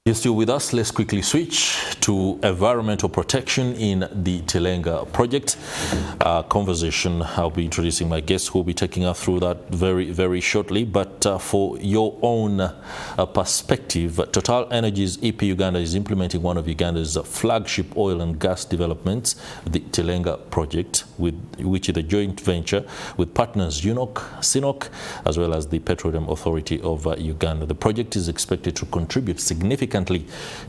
You're still with us. Let's quickly switch to environmental protection in the Tilenga project. Conversation, I'll be introducing my guests who will be taking us through that very shortly. But for your own perspective, TotalEnergies EP Uganda is implementing one of Uganda's flagship oil and gas developments, the Tilenga project, which is a joint venture with partners UNOC, CNOOC, as well as the Petroleum Authority of Uganda. The project is expected to contribute significantly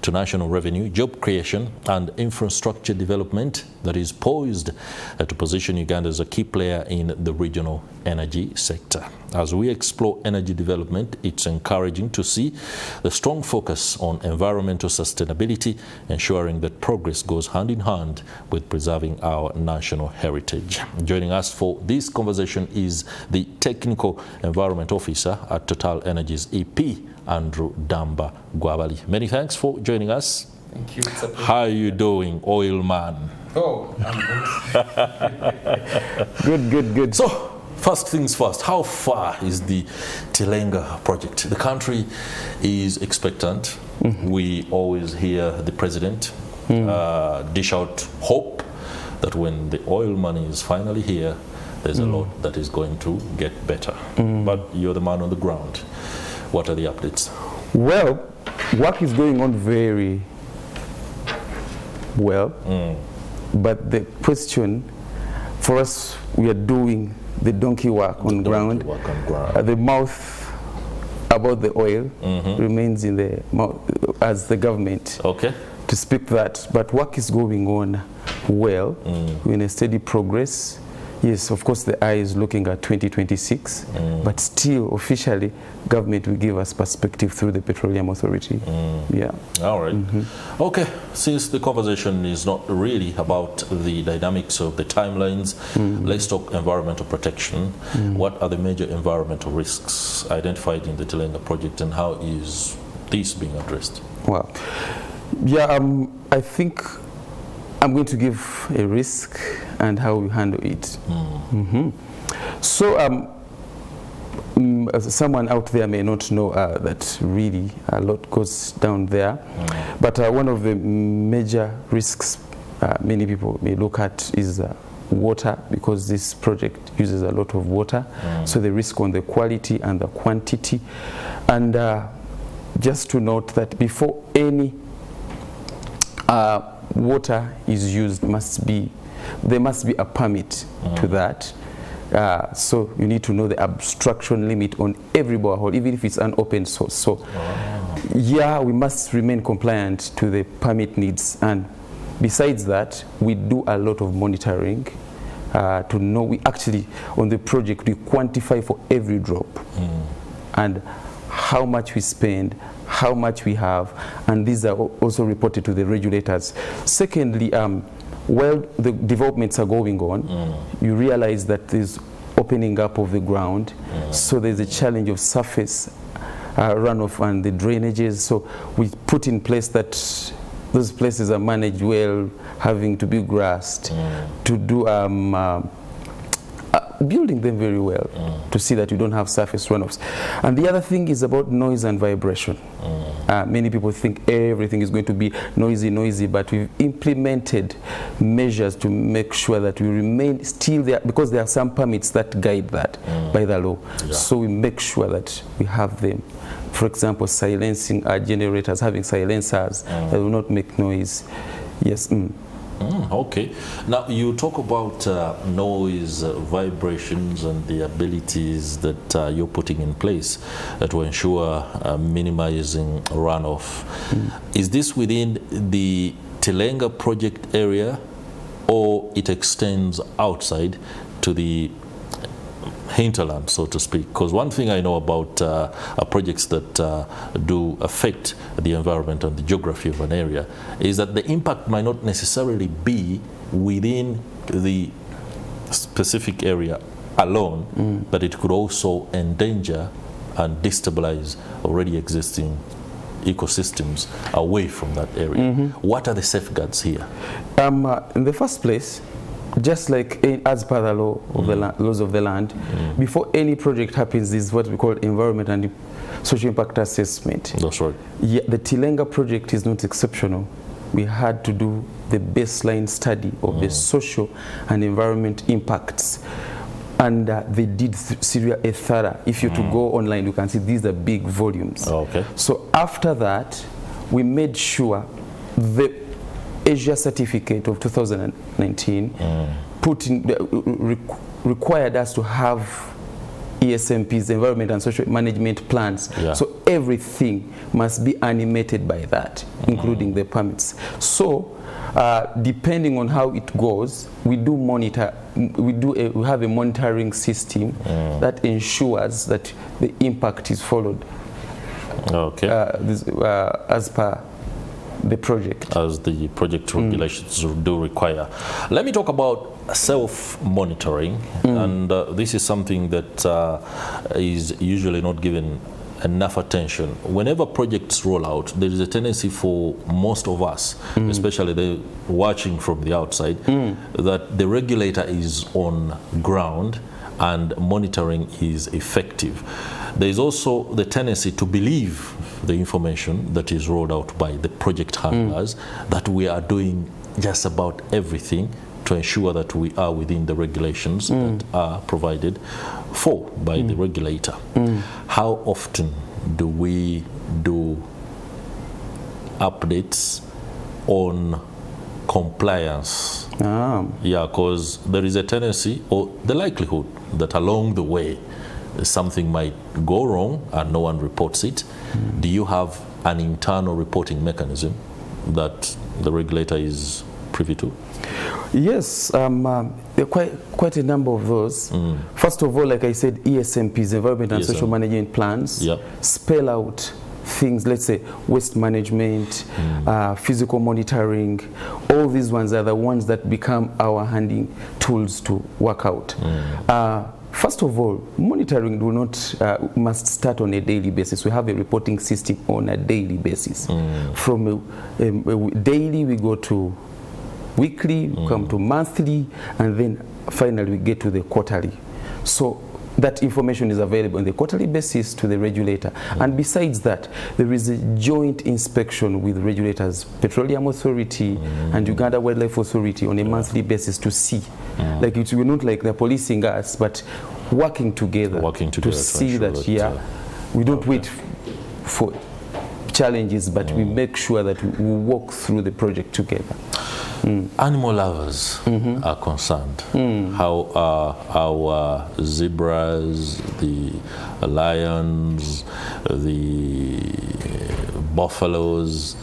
to national revenue, job creation and infrastructure development that is poised to position Uganda as a key player in the regional energy sector. As we explore energy development, it's encouraging to see the strong focus on environmental sustainability, ensuring that progress goes hand in hand with preserving our national heritage. Joining us for this conversation is the Technical Environment Officer at TotalEnergies EP, Ddamba Gwabali. Many thanks for joining us. Thank you. How are you doing, oil man? Oh, I'm good. So, first things first, how far is the Tilenga project? The country is expectant. We always hear the president dish out hope that when the oil money is finally here, there's a lot that is going to get better. But you're the man on the ground. What are the updates? Well, work is going on very well, but the question for us, we are doing the donkey work on ground. The mouth about the oil remains in the mouth as the government to speak that, but work is going on well. We're in a steady progress. Yes, of course, the eye is looking at 2026, but still, officially, government will give us perspective through the Petroleum Authority. Yeah. All right. Okay, since the conversation is not really about the dynamics of the timelines, let's talk environmental protection. What are the major environmental risks identified in the Tilenga project, and how is this being addressed? Well, yeah, I think I'm going to give a risk and how we handle it. So, someone out there may not know that really a lot goes down there, but one of the major risks many people may look at is water, because this project uses a lot of water. So the risk on the quality and the quantity. And just to note that before any water is used, there must be a permit to that. So you need to know the obstruction limit on every borehole, even if it's an open source. So yeah, we must remain compliant to the permit needs. And besides that, we do a lot of monitoring to know. We actually, on the project, we quantify for every drop and how much we spend, how much we have, and these are also reported to the regulators. Secondly, while the developments are going on, you realize that there's opening up of the ground, so there's a challenge of surface runoff and the drainages. So we put in place that those places are managed well, having to be grassed, to do building them very well to see that you don't have surface runoffs. And the other thing is about noise and vibration. Many people think everything is going to be noisy, but we've implemented measures to make sure that we remain still there, because there are some permits that guide that by the law. So we make sure that we have them. For example, silencing our generators, having silencers that will not make noise. Yes. Okay. Now you talk about noise, vibrations, and the abilities that you're putting in place to ensure minimizing runoff. Is this within the Tilenga project area, or it extends outside to the hinterland, so to speak? Because one thing I know about projects that do affect the environment and the geography of an area is that the impact might not necessarily be within the specific area alone, but it could also endanger and destabilize already existing ecosystems away from that area. What are the safeguards here? In the first place, just like as per the law of the laws of the land, before any project happens, this is what we call environment and social impact assessment. That's right. Yeah, the Tilenga project is not exceptional. We had to do the baseline study of the social and environment impacts. And they did a thorough. If you to go online, you can see these are big volumes. Okay. So after that, we made sure the Asia certificate of 2019 required us to have ESMPs, environment and social management plans. Yeah. So everything must be animated by that, including the permits. So depending on how it goes, we do monitor. We have a monitoring system that ensures that the impact is followed. Okay. As per the project. As the project regulations do require. Let me talk about self-monitoring, and this is something that is usually not given enough attention. Whenever projects roll out, there is a tendency for most of us, especially the watching from the outside, that the regulator is on ground and monitoring is effective. There is also the tendency to believe the information that is rolled out by the project handlers, that we are doing just about everything to ensure that we are within the regulations that are provided for by the regulator. How often do we do updates on compliance? Yeah, because there is a tendency or the likelihood that along the way something might go wrong and no one reports it. Do you have an internal reporting mechanism that the regulator is privy to? Yes, there are quite a number of those. First of all, like I said, ESMPs, environment and social management plans, spell out things, let's say waste management, physical monitoring. All these ones are the ones that become our handling tools to work out. First of all, monitoring must start on a daily basis. We have a reporting system on a daily basis. From daily we go to weekly, we come to monthly, and then finally we get to the quarterly. So that information is available on the quarterly basis to the regulator. And besides that, there is a joint inspection with regulators, Petroleum Authority and Uganda Wildlife Authority on a monthly basis to see. Like we're not like they're policing us, but working together to see that, we don't wait for challenges, but we make sure that we walk through the project together. Animal lovers are concerned. How are our zebras, the lions, the buffaloes,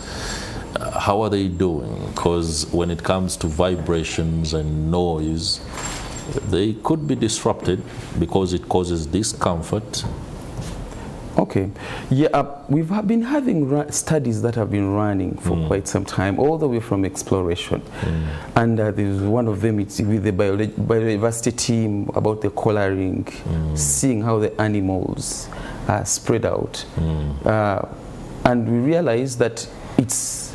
how are they doing? Because when it comes to vibrations and noise, they could be disrupted because it causes discomfort. Okay, yeah, we've been having studies that have been running for quite some time, all the way from exploration. And there's one of them, it's with the biodiversity team about the collaring, seeing how the animals are spread out. And we realized that it's,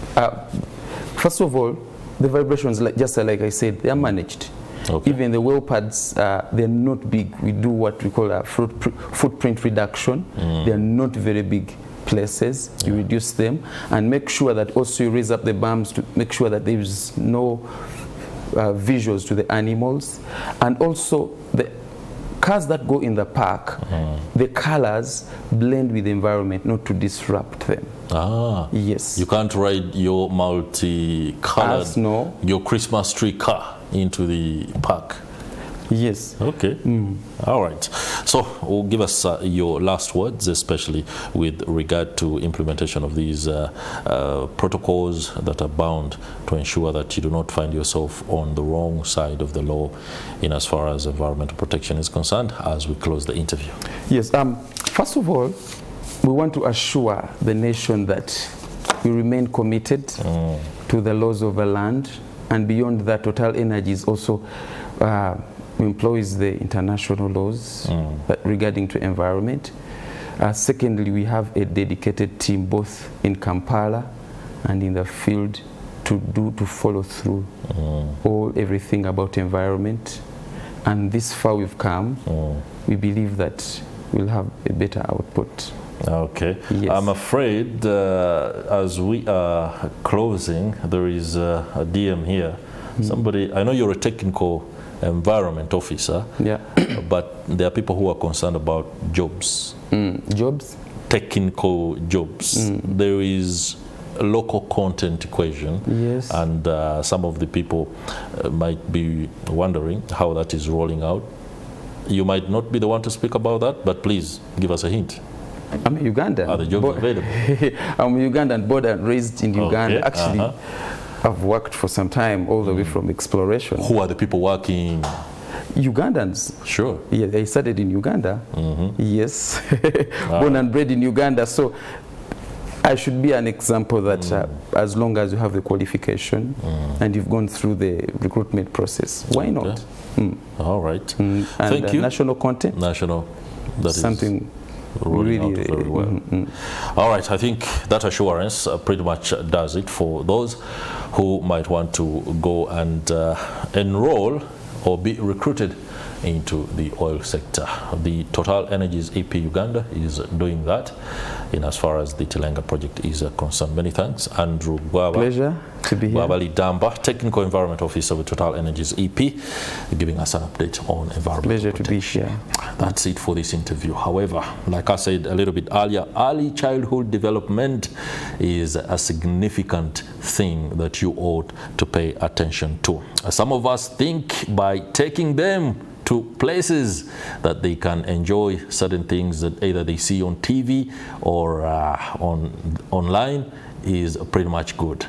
first of all, the vibrations, just like I said, they are managed. Okay. Even the well pads, they're not big. We do what we call a footprint reduction. They're not very big places. You reduce them and make sure that also you raise up the berms to make sure that there is no visuals to the animals. And also the cars that go in the park, the colors blend with the environment, not to disrupt them. Yes. You can't ride your multi-colored, your Christmas tree car into the park. Yes. Okay. All right. So, give us your last words, especially with regard to implementation of these protocols that are bound to ensure that you do not find yourself on the wrong side of the law in as far as environmental protection is concerned as we close the interview. Yes. First of all, we want to assure the nation that we remain committed to the laws of the land, and beyond that, TotalEnergies also employs the international laws regarding to environment. Secondly, we have a dedicated team both in Kampala and in the field to follow through everything about environment. And this far we've come, we believe that we'll have a better output. Okay. Yes. I'm afraid as we are closing, there is a DM here. Somebody, I know you're a technical environment officer, Yeah. but there are people who are concerned about jobs. Jobs? Technical jobs. There is a local content equation. Yes. And some of the people might be wondering how that is rolling out. You might not be the one to speak about that, but please give us a hint. I'm a Ugandan. Are the jobs available? I'm a Ugandan, born and raised in Uganda. Okay, Actually, I've worked for some time all the way from exploration. Who are the people working? Ugandans. Sure. Yeah, they started in Uganda. Yes. Born and bred in Uganda. So I should be an example that as long as you have the qualification and you've gone through the recruitment process, why not? All right. And Thank you. National content. National. That something is rolling really out very well. All right. I think that assurance pretty much does it for those who might want to go and enroll or be recruited into the oil sector. The TotalEnergies EP Uganda is doing that in as far as the Tilenga project is concerned. Many thanks, Andrew Gwabali. Pleasure to be here. Gwabali Ddamba, Technical Environment Officer with TotalEnergies EP, giving us an update on environment. Pleasure to be here. That's it for this interview. However, like I said a little bit earlier, early childhood development is a significant thing that you ought to pay attention to. Some of us think by taking them to places that they can enjoy certain things that either they see on TV or online is pretty much good.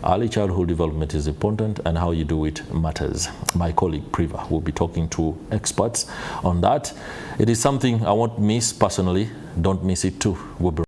Early childhood development is important, and how you do it matters. My colleague Priva will be talking to experts on that. It is something I won't miss personally. Don't miss it too. We'll be